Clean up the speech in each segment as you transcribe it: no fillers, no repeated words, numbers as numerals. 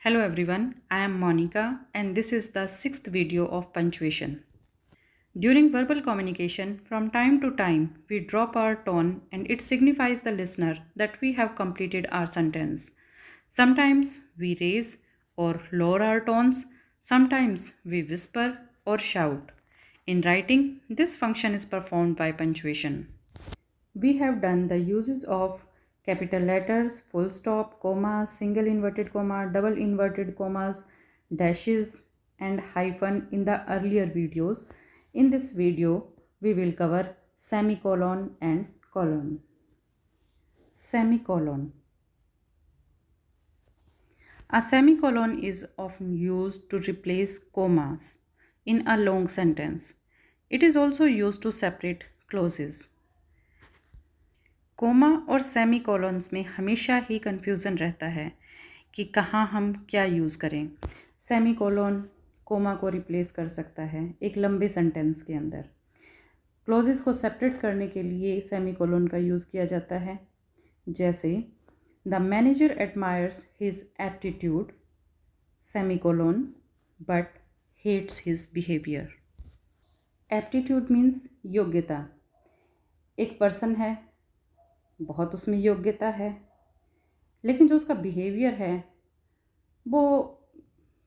Hello everyone, I am Monica and this is the sixth video of punctuation. During verbal communication, from time to time, we drop our tone and it signifies the listener that we have completed our sentence. Sometimes we raise or lower our tones, sometimes we whisper or shout. In writing, this function is performed by punctuation. We have done the uses of capital letters, full stop, comma, single inverted comma, double inverted commas, dashes, and hyphen in the earlier videos. In this video, we will cover semicolon and colon. Semicolon. A semicolon is often used to replace commas in a long sentence. It is also used to separate clauses. Comma और semicolons में हमेशा ही confusion रहता है कि कहाँ हम क्या use करें। सेमी कॉलन कोमा को रिप्लेस कर सकता है एक लंबे सेंटेंस के अंदर। क्लोजेस को सेपरेट करने के लिए सेमी कॉलन का यूज़ किया जाता है, जैसे the manager admires his aptitude semicolon but hates his behaviour. Aptitude means योग्यता। एक पर्सन है, बहुत उसमें योग्यता है, लेकिन जो उसका बिहेवियर है वो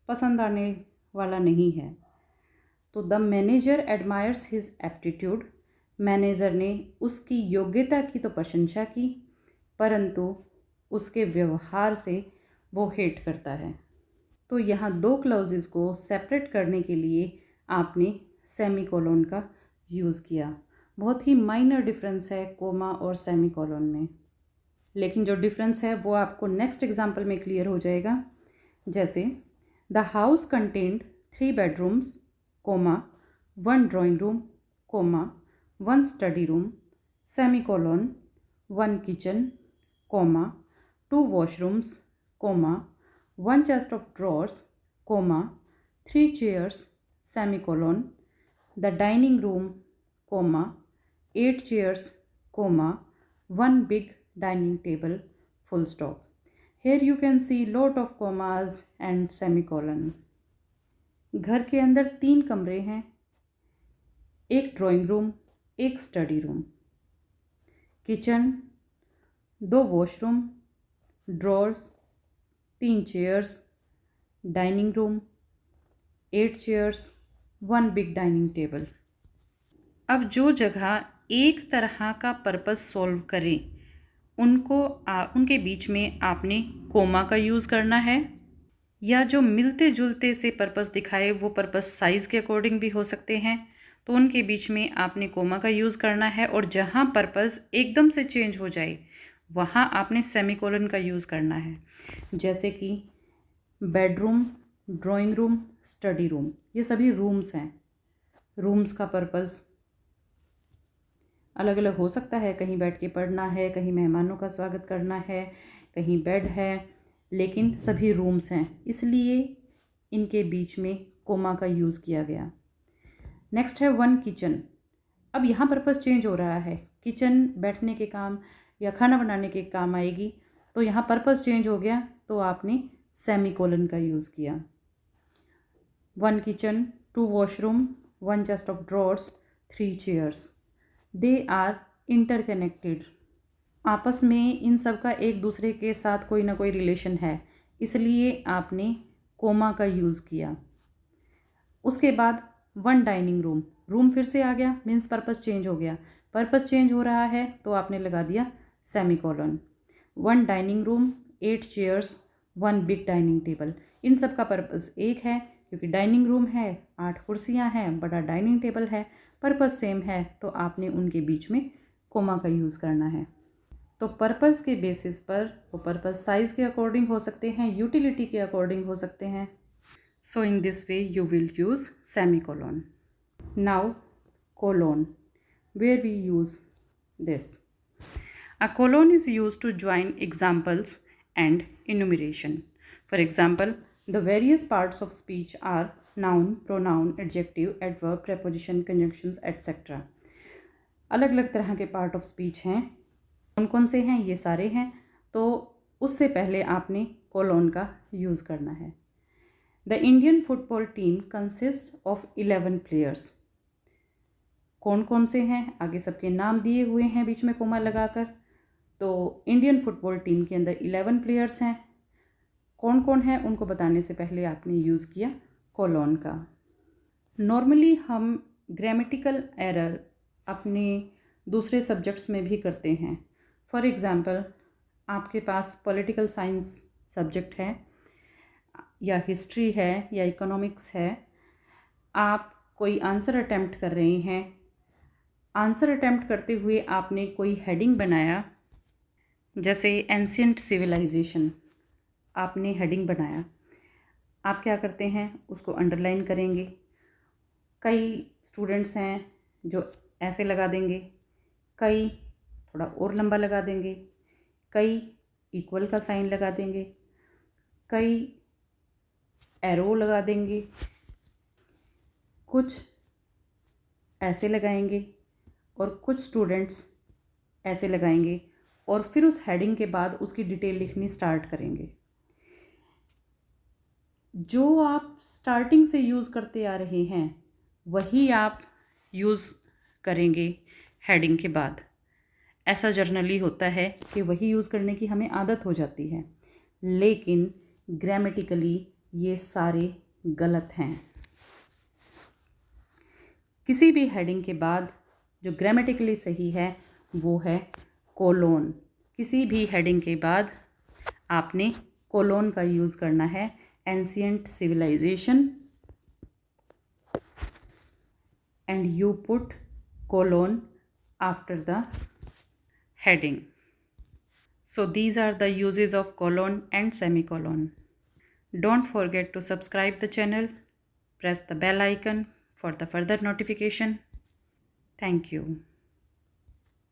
पसंद आने वाला नहीं है। तो the manager admires his aptitude, manager ने उसकी योग्यता की तो प्रशंसा की, परंतु उसके व्यवहार से वो हेट करता है। तो यहाँ दो क्लॉजेस को सेपरेट करने के लिए आपने सेमी कॉलन का यूज़ किया। बहुत ही माइनर डिफरेंस है कोमा और सेमी कॉलन में, लेकिन जो डिफरेंस है वो आपको नेक्स्ट एग्जांपल में क्लियर हो जाएगा। जैसे the house contained 3 bedrooms, comma 1 drawing room, comma 1 study room, semi colon 1 kitchen, comma 2 washrooms, comma 1 chest of drawers, comma 3 chairs, semicolon the dining room, comma 8 chairs, comma 1 big dining table, full stop. Here you can see lot of commas and semicolon. घर के अंदर 3 कमरे हैं, एक drawing room, एक study room, kitchen 2 washroom, drawers 3 chairs, dining room 8 chairs, 1 big dining table. अब जो जगह एक तरह का पर्पस सॉल्व करें उनके बीच में आपने कोमा का यूज़ करना है, या जो मिलते जुलते से पर्पस दिखाए वो पर्पस साइज़ के अकॉर्डिंग भी हो सकते हैं, तो उनके बीच में आपने कोमा का यूज़ करना है। और जहाँ पर्पस एकदम से चेंज हो जाए वहाँ आपने सेमीकोलन का यूज़ करना है। जैसे कि bedroom, drawing room, study room, ये सभी रूम्स हैं। रूम्स का पर्पस अलग अलग हो सकता है, कहीं बैठ के पढ़ना है, कहीं मेहमानों का स्वागत करना है, कहीं बेड है, लेकिन सभी रूम्स हैं, इसलिए इनके बीच में कोमा का यूज़ किया गया। नेक्स्ट है 1 किचन। अब यहाँ पर्पस चेंज हो रहा है, किचन बैठने के काम या खाना बनाने के काम आएगी, तो यहाँ पर्पस चेंज हो गया, तो आपने सेमी कोलन का यूज़ किया। 1 kitchen, 2 washroom, 1 chest of drawers, 3 chairs, they are interconnected. आपस में इन सब का एक दूसरे के साथ कोई ना कोई रिलेशन है, इसलिए आपने कोमा का यूज़ किया। उसके बाद 1 डाइनिंग रूम, रूम फिर से आ गया, मीन्स पर्पस चेंज हो गया। पर्पस चेंज हो रहा है तो आपने लगा दिया semi colon. 1 dining room, 8 chairs, 1 big dining table. इन सब का पर्पस एक है, क्योंकि डाइनिंग रूम है, 8 कुर्सियाँ हैं, बड़ा डाइनिंग टेबल है, पर्पस सेम है, तो आपने उनके बीच में कोमा का यूज़ करना है। तो पर्पस के बेसिस पर वो पर्पस साइज़ के अकॉर्डिंग हो सकते हैं, यूटिलिटी के अकॉर्डिंग हो सकते हैं। So in this way you will use semi colon. Now colon, where we use this. A colon is used to join examples and enumeration. For example, the various parts of speech are noun, pronoun, adjective, adverb, preposition, conjunctions, etc. अलग अलग तरह के part of speech हैं। कौन कौन से हैं? ये सारे हैं। तो उससे पहले आपने कोलोन का यूज़ करना है। The Indian football team consist of 11 players. कौन कौन से हैं, आगे सबके नाम दिए हुए हैं बीच में कोमा लगाकर। तो इंडियन फुटबॉल टीम के अंदर 11 प्लेयर्स हैं। कौन कौन है उनको बताने से पहले आपने यूज़ किया कोलोन का। नॉर्मली हम ग्रामेटिकल एरर अपने दूसरे सब्जेक्ट्स में भी करते हैं। फॉर एग्ज़ाम्पल, आपके पास पॉलिटिकल साइंस सब्जेक्ट है या हिस्ट्री है या इकोनॉमिक्स है, आप कोई आंसर अटेम्प्ट कर रहे हैं। आंसर अटेम्प्ट करते हुए आपने कोई हेडिंग बनाया, जैसे एंशियंट सिविलाइजेशन आपने हेडिंग बनाया। आप क्या करते हैं, उसको अंडरलाइन करेंगे। कई स्टूडेंट्स हैं जो ऐसे लगा देंगे, कई थोड़ा और लंबा लगा देंगे, कई इक्वल का साइन लगा देंगे, कई एरो लगा देंगे, कुछ ऐसे लगाएंगे और कुछ स्टूडेंट्स ऐसे लगाएंगे और फिर उस हेडिंग के बाद उसकी डिटेल लिखनी स्टार्ट करेंगे। जो आप स्टार्टिंग से यूज़ करते आ रहे हैं वही आप यूज़ करेंगे हेडिंग के बाद। ऐसा जर्नली होता है कि वही यूज़ करने की हमें आदत हो जाती है, लेकिन ग्रामेटिकली ये सारे गलत हैं। किसी भी हेडिंग के बाद जो ग्रामेटिकली सही है वो है कोलोन। किसी भी हेडिंग के बाद आपने कोलोन का यूज़ करना है। Ancient civilization and you put colon after the heading. So these are the uses of colon and semicolon. Don't forget to subscribe the channel, press the bell icon for the further notification. Thank you.